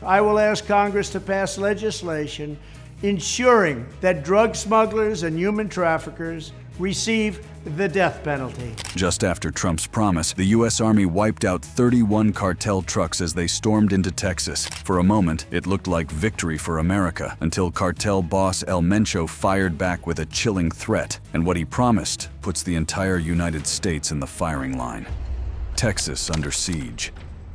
I will ask Congress to pass legislation ensuring that drug smugglers and human traffickers receive the death penalty. Just after Trump's promise, the U.S. Army wiped out 31 cartel trucks as they stormed into Texas. For a moment, it looked like victory for America, until cartel boss El Mencho fired back with a chilling threat, and what he promised puts the entire United States in the firing line. Texas under siege.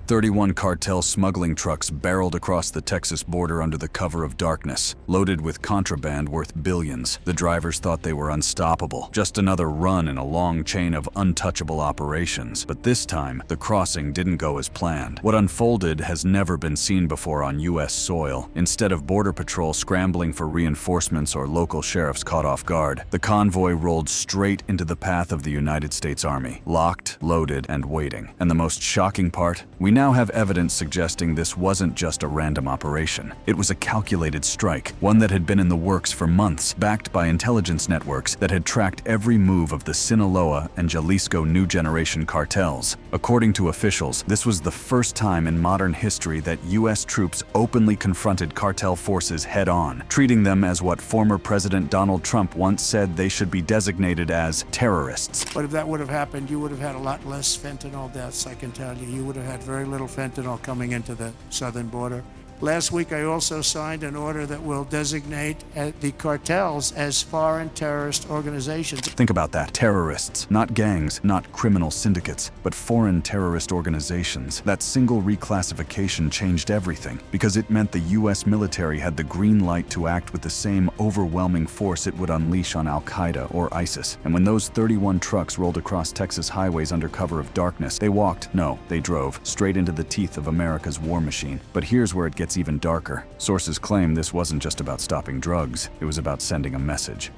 31 cartel smuggling trucks barreled across the Texas border under the cover of darkness, loaded with contraband worth billions. The drivers thought they were unstoppable, just another run in a long chain of untouchable operations. But this time, the crossing didn't go as planned. What unfolded has never been seen before on U.S. soil. Instead of Border Patrol scrambling for reinforcements or local sheriffs caught off guard, the convoy rolled straight into the path of the United States Army, locked, loaded, and waiting. And the most shocking part? We now have evidence suggesting this wasn't just a random operation. It was a calculated strike, one that had been in the works for months, backed by intelligence networks that had tracked every move of the Sinaloa and Jalisco New Generation cartels. According to officials, this was the first time in modern history that U.S. troops openly confronted cartel forces head-on, treating them as what former President Donald Trump once said they should be designated as terrorists. But if that would have happened, you would have had a lot less fentanyl deaths, I can tell you. You would have had very little fentanyl coming into the southern border. Last week, I also signed an order that will designate the cartels as foreign terrorist organizations. Think about that. Terrorists, not gangs, not criminal syndicates, but foreign terrorist organizations. That single reclassification changed everything because it meant the U.S. military had the green light to act with the same overwhelming force it would unleash on Al-Qaeda or ISIS. And when those 31 trucks rolled across Texas highways under cover of darkness, they drove straight into the teeth of America's war machine. But here's where it gets even darker. Sources claim this wasn't just about stopping drugs, it was about sending a message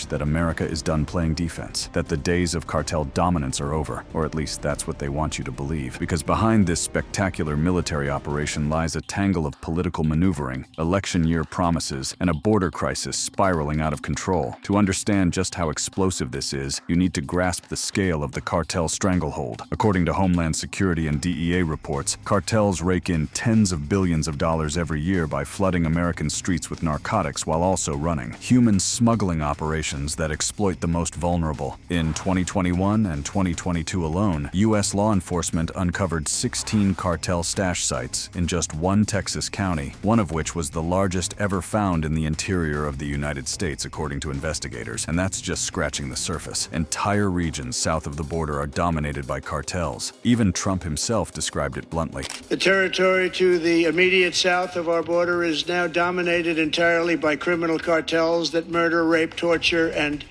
that America is done playing defense, that the days of cartel dominance are over, or at least that's what they want you to believe. Because behind this spectacular military operation lies a tangle of political maneuvering, election year promises, and a border crisis spiraling out of control. To understand just how explosive this is, you need to grasp the scale of the cartel stranglehold. According to Homeland Security and DEA reports, cartels rake in tens of billions of dollars every year by flooding American streets with narcotics while also running human smuggling operations that exploit the most vulnerable. In 2021 and 2022 alone, U.S. law enforcement uncovered 16 cartel stash sites in just one Texas county, one of which was the largest ever found in the interior of the United States, according to investigators. And that's just scratching the surface. Entire regions south of the border are dominated by cartels. Even Trump himself described it bluntly. The territory to the immediate south of our border is now dominated entirely by criminal cartels that murder, rape, torture, and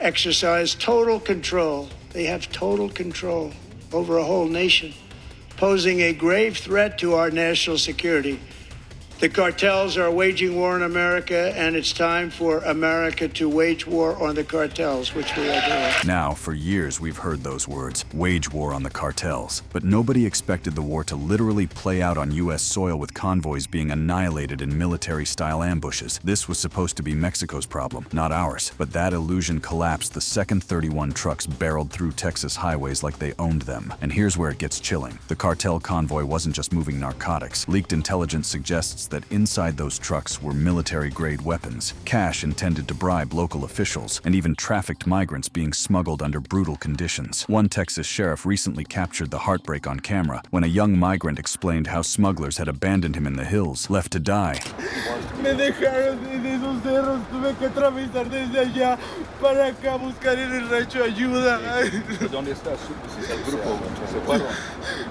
exercise total control. They have total control over a whole nation, posing a grave threat to our national security. The cartels are waging war in America, and it's time for America to wage war on the cartels, which we are doing. Now, for years, we've heard those words, wage war on the cartels. But nobody expected the war to literally play out on U.S. soil with convoys being annihilated in military-style ambushes. This was supposed to be Mexico's problem, not ours. But that illusion collapsed the second 31 trucks barreled through Texas highways like they owned them. And here's where it gets chilling. The cartel convoy wasn't just moving narcotics. Leaked intelligence suggests that inside those trucks were military-grade weapons, cash intended to bribe local officials, and even trafficked migrants being smuggled under brutal conditions. One Texas sheriff recently captured the heartbreak on camera when a young migrant explained how smugglers had abandoned him in the hills, left to die. Me dejaron en esos cerros, tuve que atravesar desde allá para acá buscar en el rancho ayuda. ¿Dónde está el grupo?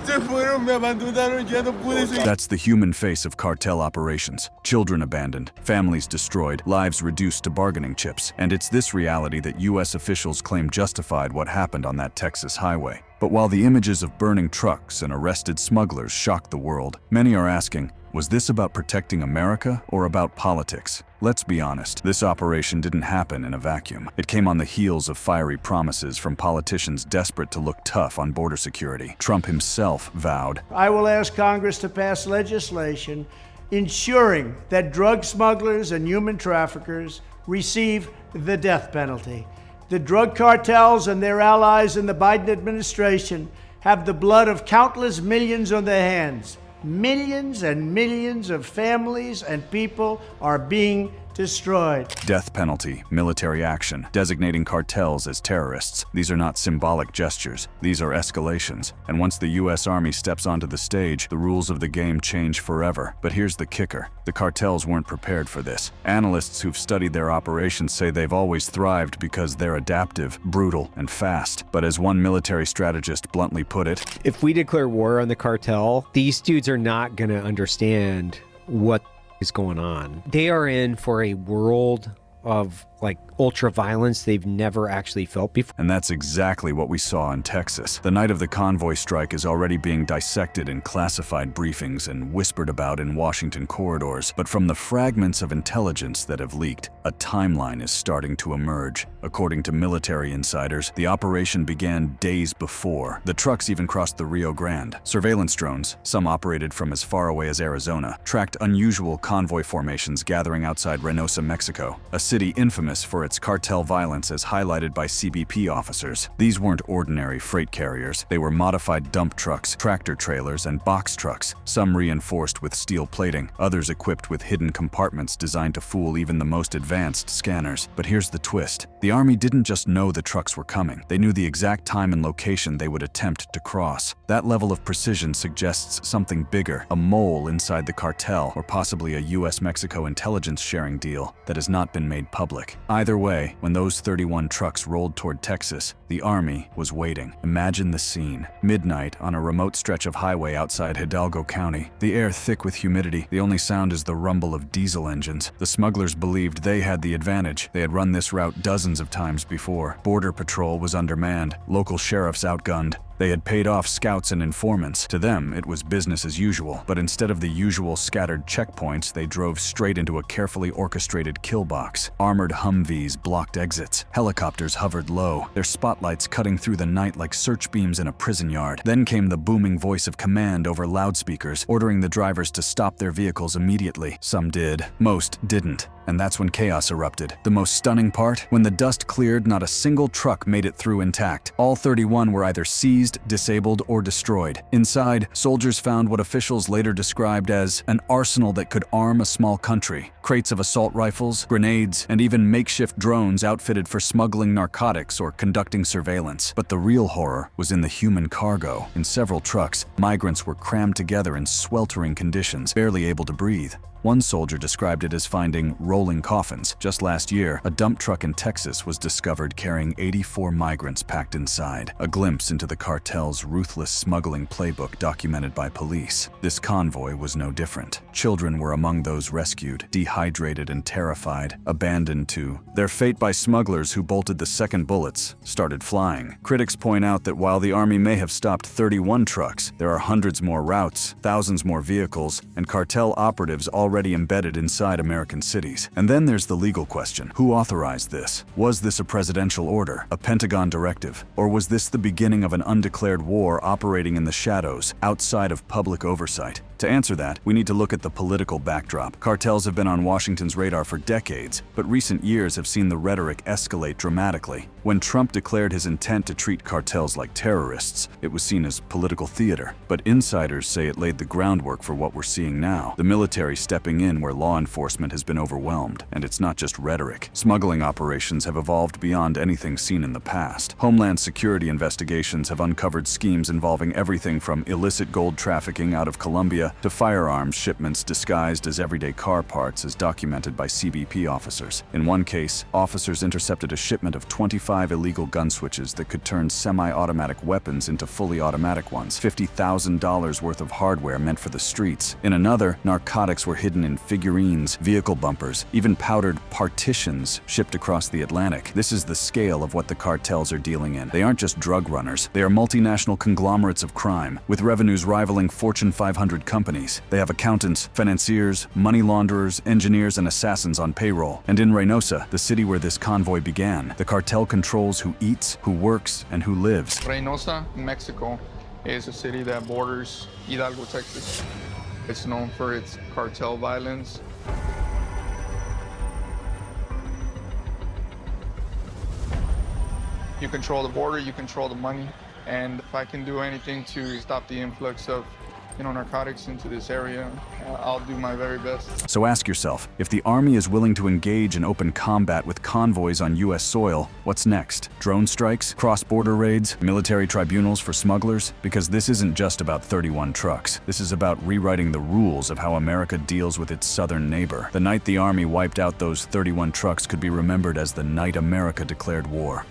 Se fueron, me abandonaron, ya no pude seguir. That's the human face of cartel operations. Children abandoned, families destroyed, lives reduced to bargaining chips. And it's this reality that U.S. officials claim justified what happened on that Texas highway. But while the images of burning trucks and arrested smugglers shocked the world, many are asking, was this about protecting America or about politics? Let's be honest, this operation didn't happen in a vacuum. It came on the heels of fiery promises from politicians desperate to look tough on border security. Trump himself vowed, I will ask Congress to pass legislation ensuring that drug smugglers and human traffickers receive the death penalty. The drug cartels and their allies in the Biden administration have the blood of countless millions on their hands. millions and millions of families and people are being destroyed. Death penalty, military action, designating cartels as terrorists. These are not symbolic gestures. These are escalations. And once the U.S. Army steps onto the stage, the rules of the game change forever. But here's the kicker. The cartels weren't prepared for this. Analysts who've studied their operations say they've always thrived because they're adaptive, brutal, and fast. But as one military strategist bluntly put it, if we declare war on the cartel, these dudes are not going to understand what is going on. They are in for a world of like ultra violence they've never actually felt before. And that's exactly what we saw in Texas. The night of the convoy strike is already being dissected in classified briefings and whispered about in Washington corridors. But from the fragments of intelligence that have leaked, a timeline is starting to emerge. According to military insiders, the operation began days before. The trucks even crossed the Rio Grande. Surveillance drones, some operated from as far away as Arizona, tracked unusual convoy formations gathering outside Reynosa, Mexico, a city infamous for its cartel violence as highlighted by CBP officers. These weren't ordinary freight carriers. They were modified dump trucks, tractor trailers, and box trucks, some reinforced with steel plating, others equipped with hidden compartments designed to fool even the most advanced scanners. But here's the twist. The Army didn't just know the trucks were coming. They knew the exact time and location they would attempt to cross. That level of precision suggests something bigger, a mole inside the cartel, or possibly a US-Mexico intelligence sharing deal that has not been made public. Either way, when those 31 trucks rolled toward Texas, the Army was waiting. Imagine the scene. Midnight on a remote stretch of highway outside Hidalgo County. The air thick with humidity. The only sound is the rumble of diesel engines. The smugglers believed they had the advantage. They had run this route dozens of times before. Border Patrol was undermanned. Local sheriffs outgunned. They had paid off scouts and informants. To them, it was business as usual. But instead of the usual scattered checkpoints, they drove straight into a carefully orchestrated kill box. Armored Humvees blocked exits. Helicopters hovered low, their spotlights cutting through the night like search beams in a prison yard. Then came the booming voice of command over loudspeakers, ordering the drivers to stop their vehicles immediately. Some did. Most didn't. And that's when chaos erupted. The most stunning part? When the dust cleared, not a single truck made it through intact. All 31 were either seized, disabled, or destroyed. Inside, soldiers found what officials later described as an arsenal that could arm a small country. Crates of assault rifles, grenades, and even makeshift drones outfitted for smuggling narcotics or conducting surveillance. But the real horror was in the human cargo. In several trucks, migrants were crammed together in sweltering conditions, barely able to breathe. One soldier described it as finding rolling coffins. Just last year, a dump truck in Texas was discovered carrying 84 migrants packed inside, a glimpse into the cartel's ruthless smuggling playbook documented by police. This convoy was no different. Children were among those rescued, dehydrated and terrified, abandoned to their fate by smugglers who bolted the second bullets, started flying. Critics point out that while the Army may have stopped 31 trucks, there are hundreds more routes, thousands more vehicles, and cartel operatives already embedded inside American cities. And then there's the legal question. Who authorized this? Was this a presidential order, a Pentagon directive, or was this the beginning of an undeclared war operating in the shadows, outside of public oversight? To answer that, we need to look at the political backdrop. Cartels have been on Washington's radar for decades, but recent years have seen the rhetoric escalate dramatically. When Trump declared his intent to treat cartels like terrorists, it was seen as political theater. But insiders say it laid the groundwork for what we're seeing now. The military stepping in where law enforcement has been overwhelmed. And it's not just rhetoric. Smuggling operations have evolved beyond anything seen in the past. Homeland Security investigations have uncovered schemes involving everything from illicit gold trafficking out of Colombia to firearms shipments disguised as everyday car parts, as documented by CBP officers. In one case, officers intercepted a shipment of 25 illegal gun switches that could turn semi-automatic weapons into fully automatic ones, $50,000 worth of hardware meant for the streets. In another, narcotics were hidden in figurines, vehicle bumpers, even powdered partitions shipped across the Atlantic. This is the scale of what the cartels are dealing in. They aren't just drug runners. They are multinational conglomerates of crime, with revenues rivaling Fortune 500 companies. They have accountants, financiers, money launderers, engineers, and assassins on payroll. And in Reynosa, the city where this convoy began, the cartel controls who eats, who works, and who lives. Reynosa, Mexico, is a city that borders Hidalgo, Texas. It's known for its cartel violence. You control the border, you control the money, and if I can do anything to stop the influx of narcotics into this area. I'll do my very best. So ask yourself, if the Army is willing to engage in open combat with convoys on U.S. soil, what's next? Drone strikes? Cross-border raids? Military tribunals for smugglers? Because this isn't just about 31 trucks. This is about rewriting the rules of how America deals with its southern neighbor. The night the Army wiped out those 31 trucks could be remembered as the night America declared war.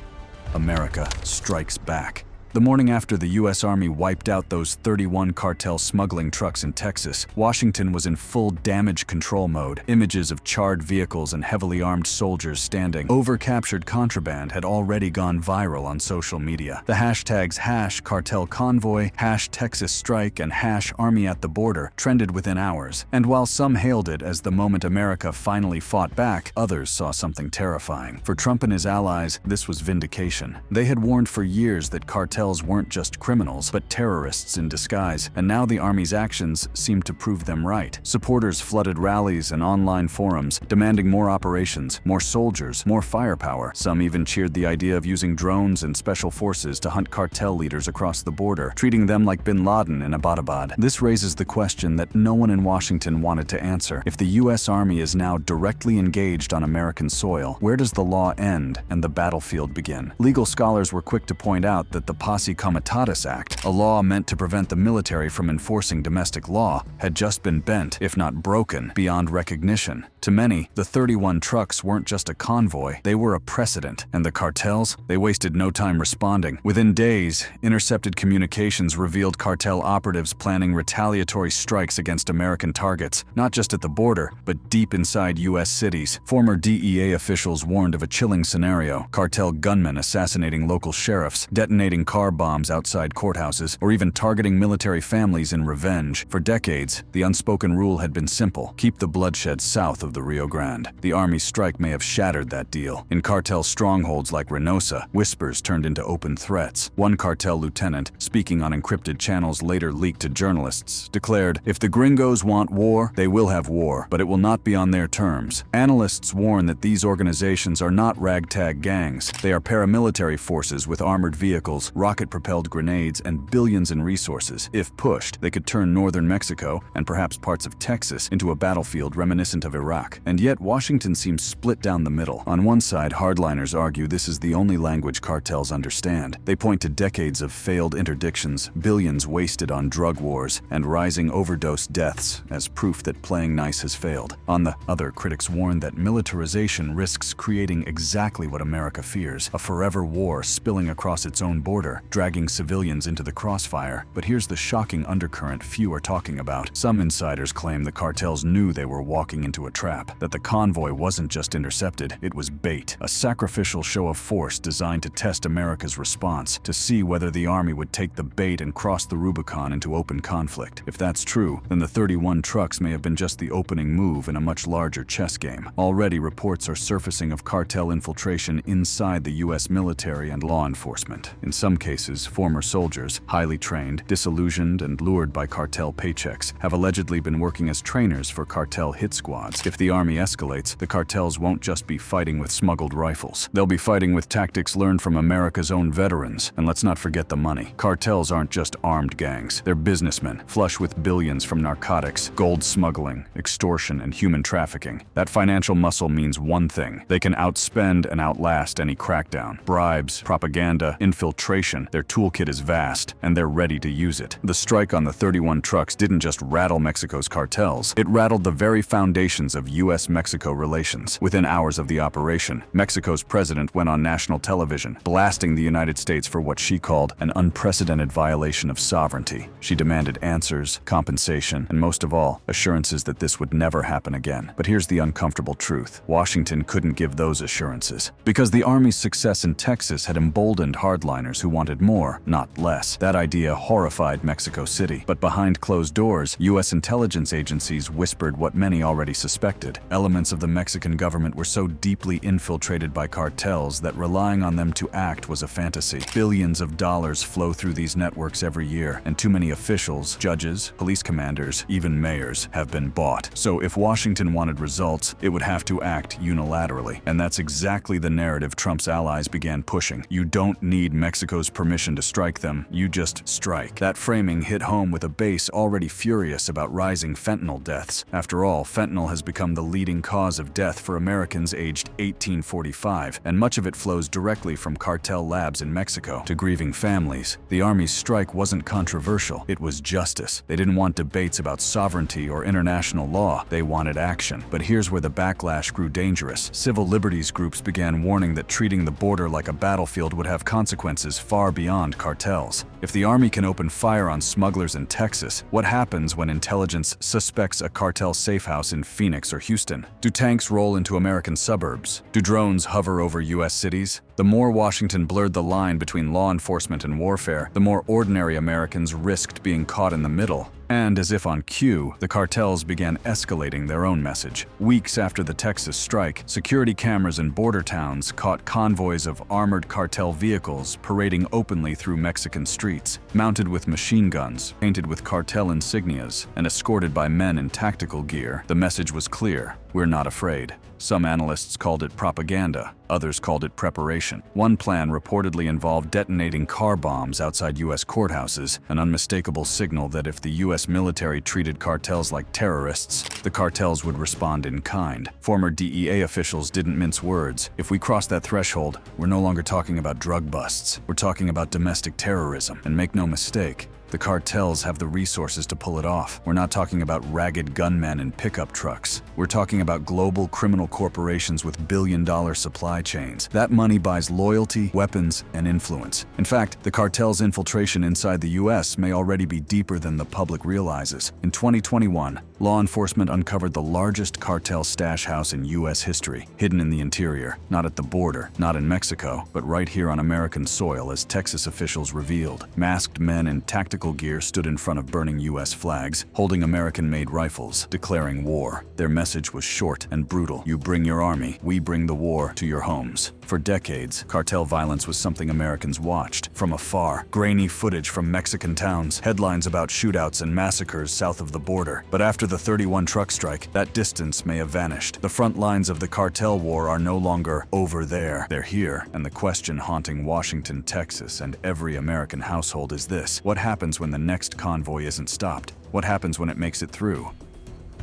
America strikes back. The morning after the U.S. Army wiped out those 31 cartel smuggling trucks in Texas, Washington was in full damage control mode. Images of charred vehicles and heavily armed soldiers standing over captured contraband had already gone viral on social media. The hashtags #cartelconvoy, #TexasStrike, and #ArmyAtTheBorder trended within hours. And while some hailed it as the moment America finally fought back, others saw something terrifying. For Trump and his allies, this was vindication. They had warned for years that cartels weren't just criminals, but terrorists in disguise, and now the Army's actions seemed to prove them right. Supporters flooded rallies and online forums, demanding more operations, more soldiers, more firepower. Some even cheered the idea of using drones and special forces to hunt cartel leaders across the border, treating them like bin Laden in Abbottabad. This raises the question that no one in Washington wanted to answer. If the U.S. Army is now directly engaged on American soil, where does the law end and the battlefield begin? Legal scholars were quick to point out that the Posse Comitatus Act, a law meant to prevent the military from enforcing domestic law, had just been bent, if not broken, beyond recognition. To many, the 31 trucks weren't just a convoy, they were a precedent. And the cartels? They wasted no time responding. Within days, intercepted communications revealed cartel operatives planning retaliatory strikes against American targets, not just at the border, but deep inside U.S. cities. Former DEA officials warned of a chilling scenario: cartel gunmen assassinating local sheriffs, detonating car bombs outside courthouses, or even targeting military families in revenge. For decades, the unspoken rule had been simple: keep the bloodshed south of the Rio Grande. The Army's strike may have shattered that deal. In cartel strongholds like Reynosa, whispers turned into open threats. One cartel lieutenant, speaking on encrypted channels later leaked to journalists, declared, "If the gringos want war, they will have war, but it will not be on their terms." Analysts warn that these organizations are not ragtag gangs. They are paramilitary forces with armored vehicles, rocket-propelled grenades, and billions in resources. If pushed, they could turn northern Mexico, and perhaps parts of Texas, into a battlefield reminiscent of Iraq. And yet, Washington seems split down the middle. On one side, hardliners argue this is the only language cartels understand. They point to decades of failed interdictions, billions wasted on drug wars, and rising overdose deaths as proof that playing nice has failed. On the other, critics warn that militarization risks creating exactly what America fears: a forever war spilling across its own border, dragging civilians into the crossfire. But here's the shocking undercurrent few are talking about. Some insiders claim the cartels knew they were walking into a trap, that the convoy wasn't just intercepted, it was bait, a sacrificial show of force designed to test America's response, to see whether the Army would take the bait and cross the Rubicon into open conflict. If that's true, then the 31 trucks may have been just the opening move in a much larger chess game. Already reports are surfacing of cartel infiltration inside the U.S. military and law enforcement. In some cases, former soldiers, highly trained, disillusioned, and lured by cartel paychecks, have allegedly been working as trainers for cartel hit squads. If the Army escalates, the cartels won't just be fighting with smuggled rifles. They'll be fighting with tactics learned from America's own veterans. And let's not forget the money. Cartels aren't just armed gangs. They're businessmen, flush with billions from narcotics, gold smuggling, extortion, and human trafficking. That financial muscle means one thing: they can outspend and outlast any crackdown. Bribes, propaganda, infiltration, their toolkit is vast, and they're ready to use it. The strike on the 31 trucks didn't just rattle Mexico's cartels, it rattled the very foundations of U.S.-Mexico relations. Within hours of the operation, Mexico's president went on national television, blasting the United States for what she called an unprecedented violation of sovereignty. She demanded answers, compensation, and most of all, assurances that this would never happen again. But here's the uncomfortable truth: Washington couldn't give those assurances, because the Army's success in Texas had emboldened hardliners who wanted more, not less. That idea horrified Mexico City. But behind closed doors, U.S. intelligence agencies whispered what many already suspected. Elements of the Mexican government were so deeply infiltrated by cartels that relying on them to act was a fantasy. Billions of dollars flow through these networks every year, and too many officials, judges, police commanders, even mayors, have been bought. So if Washington wanted results, it would have to act unilaterally. And that's exactly the narrative Trump's allies began pushing. You don't need Mexico's permission to strike them, you just strike. That framing hit home with a base already furious about rising fentanyl deaths. After all, fentanyl has become the leading cause of death for Americans aged 1845, and much of it flows directly from cartel labs in Mexico to grieving families. The Army's strike wasn't controversial, it was justice. They didn't want debates about sovereignty or international law, they wanted action. But here's where the backlash grew dangerous. Civil liberties groups began warning that treating the border like a battlefield would have consequences far beyond cartels. If the Army can open fire on smugglers in Texas, what happens when intelligence suspects a cartel safehouse in Phoenix or Houston? Do tanks roll into American suburbs? Do drones hover over U.S. cities? The more Washington blurred the line between law enforcement and warfare, the more ordinary Americans risked being caught in the middle. And as if on cue, the cartels began escalating their own message. Weeks after the Texas strike, security cameras in border towns caught convoys of armored cartel vehicles parading openly through Mexican streets, mounted with machine guns, painted with cartel insignias, and escorted by men in tactical gear. The message was clear: we're not afraid. Some analysts called it propaganda, others called it preparation. One plan reportedly involved detonating car bombs outside U.S. courthouses, an unmistakable signal that if the U.S. military treated cartels like terrorists, the cartels would respond in kind. Former DEA officials didn't mince words. If we cross that threshold, we're no longer talking about drug busts. We're talking about domestic terrorism. And make no mistake, the cartels have the resources to pull it off. We're not talking about ragged gunmen in pickup trucks. We're talking about global criminal corporations with billion-dollar supply chains. That money buys loyalty, weapons, and influence. In fact, the cartel's infiltration inside the U.S. may already be deeper than the public realizes. In 2021, law enforcement uncovered the largest cartel stash house in U.S. history, hidden in the interior, not at the border, not in Mexico, but right here on American soil, as Texas officials revealed. Masked men in tactical gear stood in front of burning U.S. flags, holding American-made rifles, declaring war. Their message was short and brutal: you bring your army, we bring the war to your homes. For decades, cartel violence was something Americans watched from afar. Grainy footage from Mexican towns, headlines about shootouts and massacres south of the border. But after the 31 truck strike, that distance may have vanished. The front lines of the cartel war are no longer over there. They're here. And the question haunting Washington, Texas, and every American household is this: what happens when the next convoy isn't stopped? What happens when it makes it through?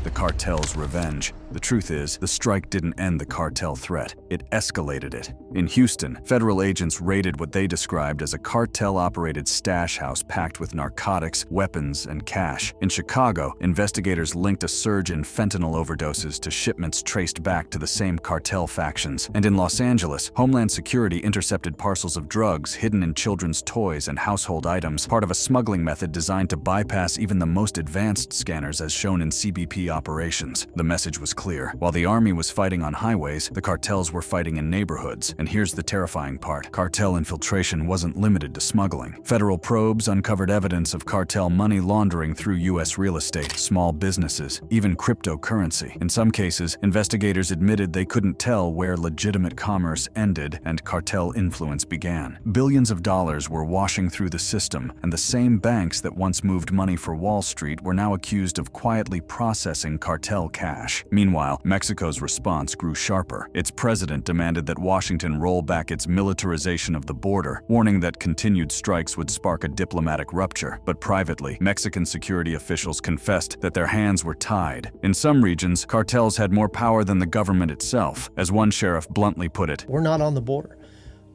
The cartel's revenge. The truth is, the strike didn't end the cartel threat, it escalated it. In Houston, federal agents raided what they described as a cartel-operated stash house packed with narcotics, weapons, and cash. In Chicago, investigators linked a surge in fentanyl overdoses to shipments traced back to the same cartel factions. And in Los Angeles, Homeland Security intercepted parcels of drugs hidden in children's toys and household items, part of a smuggling method designed to bypass even the most advanced scanners as shown in CBP operations. The message was clear. While the Army was fighting on highways, the cartels were fighting in neighborhoods. And here's the terrifying part: cartel infiltration wasn't limited to smuggling. Federal probes uncovered evidence of cartel money laundering through U.S. real estate, small businesses, even cryptocurrency. In some cases, investigators admitted they couldn't tell where legitimate commerce ended and cartel influence began. Billions of dollars were washing through the system, and the same banks that once moved money for Wall Street were now accused of quietly processing cartel cash. Meanwhile, Mexico's response grew sharper. Its president demanded that Washington roll back its militarization of the border, warning that continued strikes would spark a diplomatic rupture. But privately, Mexican security officials confessed that their hands were tied. In some regions, cartels had more power than the government itself. As one sheriff bluntly put it, "We're not on the border."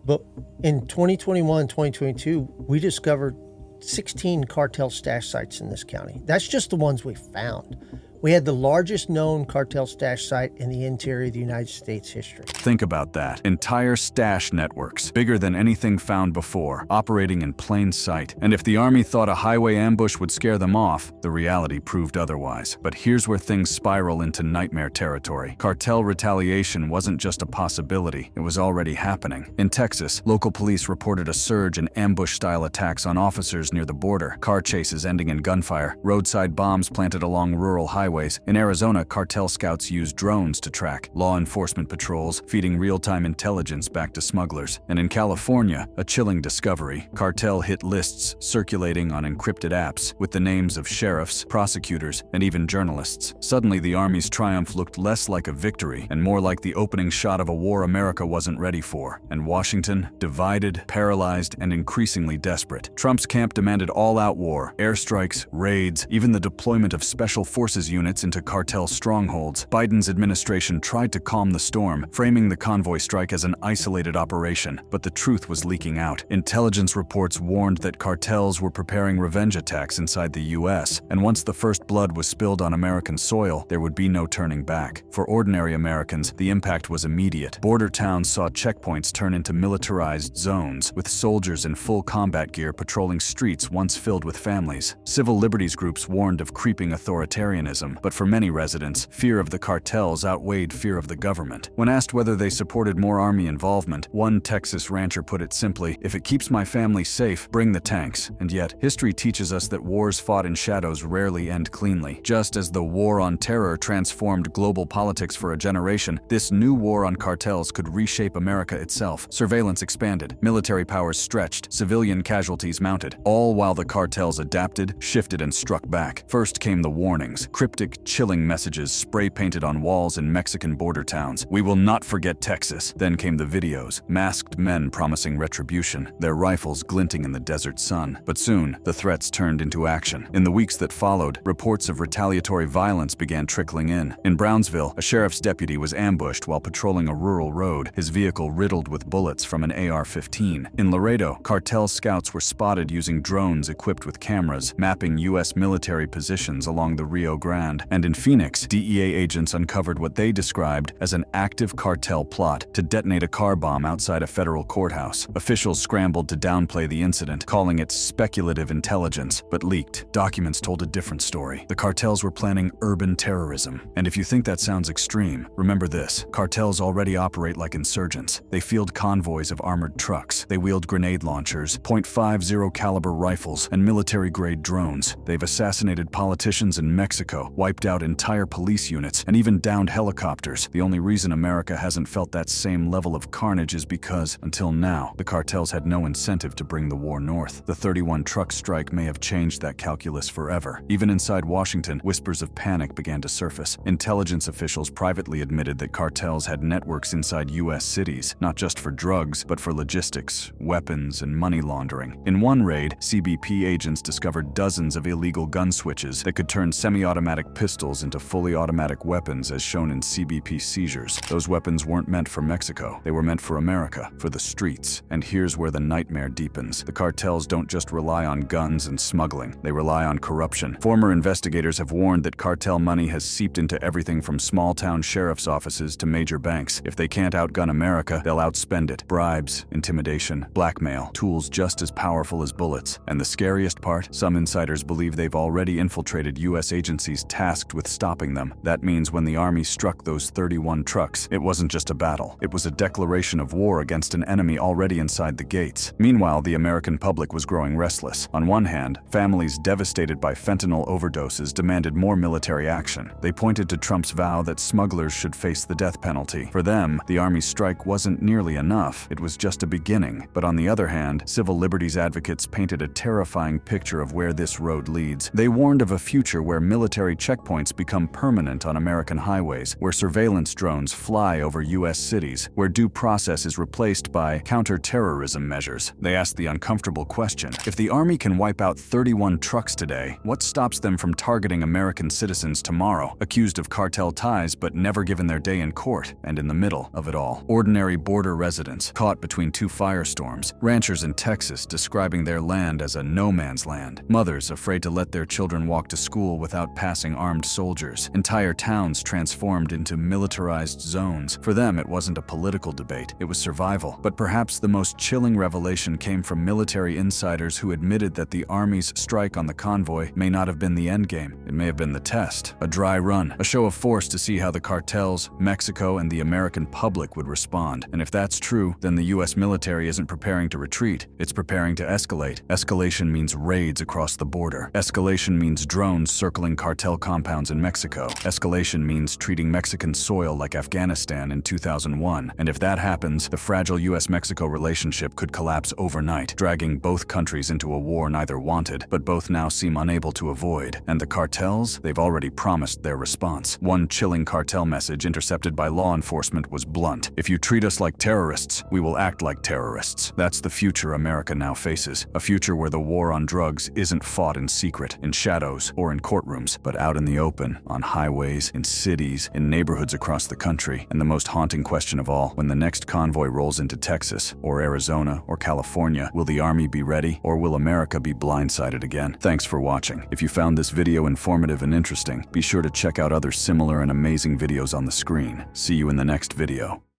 But in 2021, 2022, we discovered 16 cartel stash sites in this county. That's just the ones we found. We had the largest known cartel stash site in the interior of the United States history. Think about that. Entire stash networks, bigger than anything found before, operating in plain sight. And if the Army thought a highway ambush would scare them off, the reality proved otherwise. But here's where things spiral into nightmare territory. Cartel retaliation wasn't just a possibility, it was already happening. In Texas, local police reported a surge in ambush-style attacks on officers near the border, car chases ending in gunfire, roadside bombs planted along rural highways, highways. In Arizona, cartel scouts used drones to track law enforcement patrols, feeding real-time intelligence back to smugglers. And in California, a chilling discovery, cartel hit lists circulating on encrypted apps with the names of sheriffs, prosecutors, and even journalists. Suddenly, the Army's triumph looked less like a victory and more like the opening shot of a war America wasn't ready for. And Washington, divided, paralyzed, and increasingly desperate. Trump's camp demanded all-out war, airstrikes, raids, even the deployment of special forces units into cartel strongholds. Biden's administration tried to calm the storm, framing the convoy strike as an isolated operation, but the truth was leaking out. Intelligence reports warned that cartels were preparing revenge attacks inside the U.S., and once the first blood was spilled on American soil, there would be no turning back. For ordinary Americans, the impact was immediate. Border towns saw checkpoints turn into militarized zones, with soldiers in full combat gear patrolling streets once filled with families. Civil liberties groups warned of creeping authoritarianism, but for many residents, fear of the cartels outweighed fear of the government. When asked whether they supported more Army involvement, one Texas rancher put it simply, "If it keeps my family safe, bring the tanks." And yet, history teaches us that wars fought in shadows rarely end cleanly. Just as the war on terror transformed global politics for a generation, this new war on cartels could reshape America itself. Surveillance expanded, military powers stretched, civilian casualties mounted, all while the cartels adapted, shifted, and struck back. First came the warnings, cryptic, chilling messages spray-painted on walls in Mexican border towns. "We will not forget Texas." Then came the videos, masked men promising retribution, their rifles glinting in the desert sun. But soon, the threats turned into action. In the weeks that followed, reports of retaliatory violence began trickling in. In Brownsville, a sheriff's deputy was ambushed while patrolling a rural road, his vehicle riddled with bullets from an AR-15. In Laredo, cartel scouts were spotted using drones equipped with cameras, mapping U.S. military positions along the Rio Grande. And in Phoenix, DEA agents uncovered what they described as an active cartel plot to detonate a car bomb outside a federal courthouse. Officials scrambled to downplay the incident, calling it speculative intelligence, but leaked documents told a different story. The cartels were planning urban terrorism. And if you think that sounds extreme, remember this: cartels already operate like insurgents. They field convoys of armored trucks. They wield grenade launchers, .50 caliber rifles, and military-grade drones. They've assassinated politicians in Mexico, wiped out entire police units, and even downed helicopters. The only reason America hasn't felt that same level of carnage is because, until now, the cartels had no incentive to bring the war north. The 31 truck strike may have changed that calculus forever. Even inside Washington, whispers of panic began to surface. Intelligence officials privately admitted that cartels had networks inside U.S. cities, not just for drugs, but for logistics, weapons, and money laundering. In one raid, CBP agents discovered dozens of illegal gun switches that could turn semi-automatic pistols into fully automatic weapons, as shown in CBP seizures. Those weapons weren't meant for Mexico. They were meant for America, for the streets. And here's where the nightmare deepens. The cartels don't just rely on guns and smuggling. They rely on corruption. Former investigators have warned that cartel money has seeped into everything from small-town sheriff's offices to major banks. If they can't outgun America, they'll outspend it. Bribes, intimidation, blackmail, tools just as powerful as bullets. And the scariest part? Some insiders believe they've already infiltrated U.S. agencies tasked with stopping them. That means when the Army struck those 31 trucks, it wasn't just a battle. It was a declaration of war against an enemy already inside the gates. Meanwhile, the American public was growing restless. On one hand, families devastated by fentanyl overdoses demanded more military action. They pointed to Trump's vow that smugglers should face the death penalty. For them, the Army's strike wasn't nearly enough. It was just a beginning. But on the other hand, civil liberties advocates painted a terrifying picture of where this road leads. They warned of a future where military checkpoints become permanent on American highways, where surveillance drones fly over U.S. cities, where due process is replaced by counter-terrorism measures. They asked the uncomfortable question: if the Army can wipe out 31 trucks today, what stops them from targeting American citizens tomorrow, accused of cartel ties but never given their day in court? And in the middle of it all, ordinary border residents caught between two firestorms, ranchers in Texas describing their land as a no-man's land, mothers afraid to let their children walk to school without passing armed soldiers, entire towns transformed into militarized zones. For them, it wasn't a political debate, it was survival. But perhaps the most chilling revelation came from military insiders who admitted that the Army's strike on the convoy may not have been the endgame. It may have been the test, a dry run, a show of force to see how the cartels, Mexico, and the American public would respond. And if that's true, then the U.S. military isn't preparing to retreat, it's preparing to escalate. Escalation means raids across the border. Escalation means drones circling cartel cartel compounds in Mexico. Escalation means treating Mexican soil like Afghanistan in 2001, and if that happens, the fragile US-Mexico relationship could collapse overnight, dragging both countries into a war neither wanted, but both now seem unable to avoid. And the cartels? They've already promised their response. One chilling cartel message intercepted by law enforcement was blunt. If you treat us like terrorists, we will act like terrorists. That's the future America now faces. A future where the war on drugs isn't fought in secret, in shadows, or in courtrooms, but out in the open, on highways, in cities, in neighborhoods across the country. And the most haunting question of all, when the next convoy rolls into Texas, or Arizona, or California, will the Army be ready, or will America be blindsided again? Thanks for watching. If you found this video informative and interesting, be sure to check out other similar and amazing videos on the screen. See you in the next video.